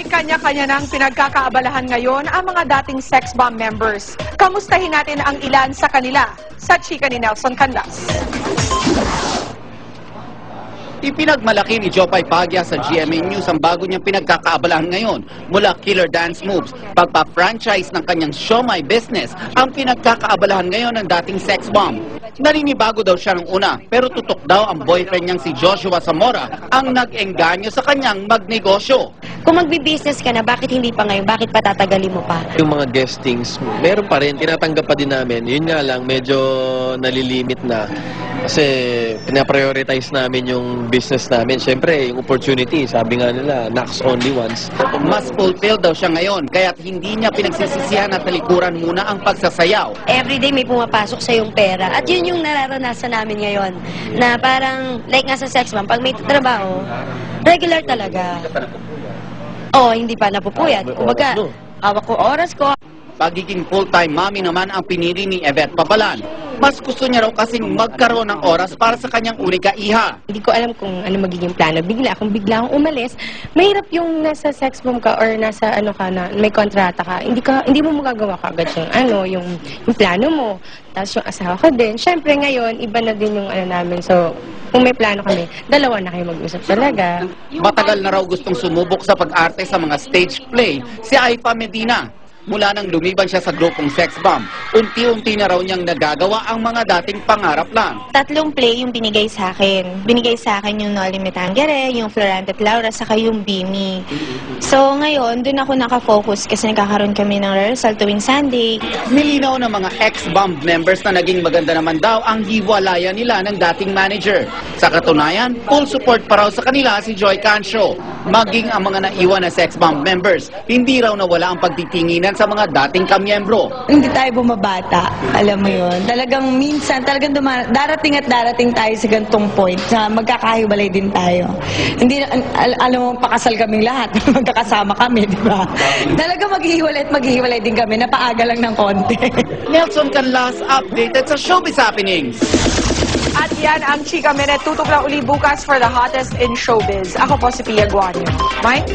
May kanya-kanya ng pinagkakaabalahan ngayon ang mga dating sex bomb members. Kamustahin natin ang ilan sa kanila sa chika ni Nelson Canlas. Ipinagmalaki ni Jopay Pagya sa GMA News ang bago niyang pinagkakaabalahan ngayon mula killer dance moves, pagpa-franchise ng kanyang Show My Business ang pinagkakaabalahan ngayon ng dating sex bomb. Naninibago daw siya ng una pero tutok daw ang boyfriend niyang si Joshua Zamora ang nag-engganyo sa kanyang magnegosyo. Kung magbi-business ka na, bakit hindi pa ngayon? Bakit patatagalin mo pa? Yung mga guestings, meron pa rin, tinatanggap pa din namin. Yun nga lang, medyo nalilimit na. Kasi pinaprioritize namin yung business namin. Siyempre, yung opportunity, sabi nga nila, knocks only once. Mas fulfilled daw siya ngayon, kaya't hindi niya pinagsisisihan na talikuran muna ang pagsasayaw. Everyday may pumapasok sa yung pera. At yun yung nararanasan namin ngayon. Na parang, like nga sa sex bomb, pag may trabaho, regular talaga. Oo, hindi pa napupuyat. Kumbaga, hawak ko oras ko. Pagiging full-time mommy naman ang pinili ni Yvette Papalan. Mas gusto niya raw kasing magkaroon ng oras para sa kanyang unika iha. Hindi ko alam kung ano magiging plano. Bigla akong umalis. Mahirap yung nasa sex bomb ka or nasa ano ka na, may kontrata ka. Hindi mo magagawa kagad yung plano mo. Tapos yung asawa ko din. Siyempre ngayon, iba na din yung ano namin. So, kung may plano kami, dalawa na kayo mag-usap talaga. Matagal na raw gustong sumubok sa pag-arte sa mga stage play si Aifa Medina. Mula nang lumiban siya sa grupong sex bomb, unti-unti na raw niyang nagagawa ang mga dating pangarap lang. 3 play yung binigay sa akin. Binigay sa akin yung Noli Me Tangere, yung Florante at Laura, saka yung Bimi. So ngayon, dun ako nakafocus kasi nagkakaroon kami ng rehearsal tuwing Sunday. Nilinaw ng mga ex-bomb members na naging maganda naman daw ang hiwalayan nila ng dating manager. Sa katunayan, full support pa raw sa kanila si Joy Cancio. Maging ang mga naiwan na sex bomb members, hindi raw nawala ang pagtitinginan sa mga dating kamyembro. Hindi tayo bumabata, alam mo yun. Talagang minsan, darating at darating tayo sa gantong point na magkakahiwalay din tayo. Hindi, alam mo, pakasal kaming lahat, magkakasama kami, di ba? Talagang maghihiwalay din kami, napaaga lang ng konti. Nelson Canlas, updated sa Showbiz Happenings. At yan ang Chika Minute. Tutok lang uli bukas for the hottest in showbiz. Ako po si Pia Guanyo. Mike?